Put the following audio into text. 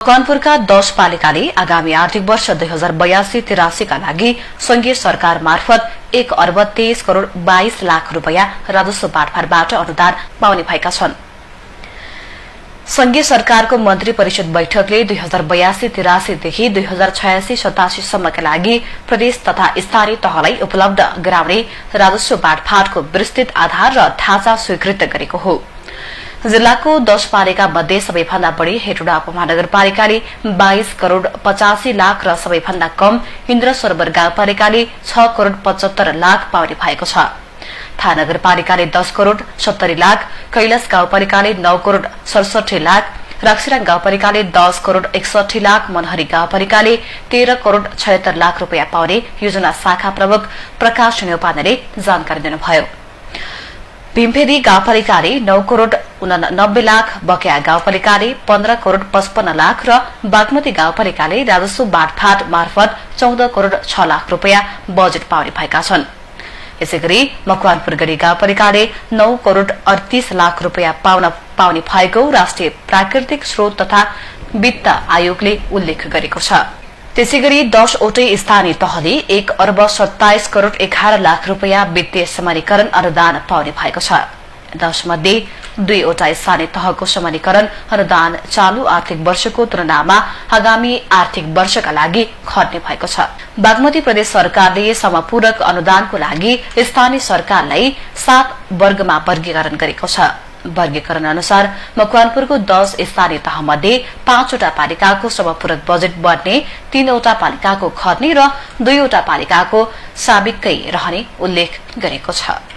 मकवानपुरका 10 पालिकाले आगामी आर्थिक वर्ष 2082-83 का लागि संघीय सरकार मार्फत 1 अर्ब 23 करोड़ 22 लाख रूपैयाँ राजस्व बाँडफाँडबाट अनुदान पाउने भएका छन्। संघीय सरकारको मन्त्री परिषद बैठकले 2082-83 देखि 2086-87 सम्मका लागि प्रदेश तथा स्थानीय तहलाई उपलब्ध गराउने राजस्व बाँडफाँडको विस्तृत आधार र ढाँचा स्वीकृत गरेको हो। जिल्लाको 10 पालिका मध्ये सबैभन्दा बढ़ी हेटौडा उपमहानगरपालिकाले 22 करोड़ 85 लाख र सबैभन्दा कम इन्द्र सरोवर गाउँपालिकाले 6 करोड़ 75 लाख पाउने भएको छ। थाहा नगरपालिकाले 10 करोड़ 70 लाख, कैलाश गाउँपालिकाले 9 करोड़ 67 लाख, रक्सीराङ गाउँपालिकाले 10 करोड़ 61 लाख, मनहरी गाउँपालिकाले 13 करोड़ 76 लाख रूपैयाँ पाउने योजना शाखा प्रमुख प्रकाश न्यौपानेले जानकारी दिनुभयो। भीमफेदी गाउँपालिकाले 9 करोड़ 89 लाख, बकेया गाउँपालिकाले 15 करोड़ 55 लाख र बागमती गाउँपालिकाले राजस्व बाँडफाँड मार्फत 14 करोड़ 6 लाख रूपैयाँ बजेट पाउने भएका छन्। यसैगरी मकवानपुर गढी गाउँपालिकाले 9 करोड़ 38 लाख रूपैयाँ पाउने भएको राष्ट्रिय प्राकृतिक स्रोत तथा वित्त आयोगले उल्लेख गरेको छ। त्यसैगरी 10 वटै स्थानीय तहले 1 अर्ब 27 करोड़ 11 लाख रूपैयाँ वित्तीय समानीकरण अनुदान पाउने भएको छ। 10 मध्ये 2 वटा स्थानीय तहको समानीकरण अनुदान चालू आर्थिक वर्षको तुलनामा आगामी आर्थिक वर्षका लागि खर्ने भएको छ। बागमती प्रदेश सरकारले समपूरक अनुदानको लागि स्थानीय सरकारलाई 7 वर्गमा वर्गीकरण गरेको छ। वर्गीकरण अनुसार मकवानपुरको 10 स्थानीय तहमध्ये 5 वटा पालिकाको समपूरक बजेट बढ्ने, 3 वटा पालिकाको खर्ने र 2 वटा पालिकाको साबिकै रहने उल्लेख गरेको छ।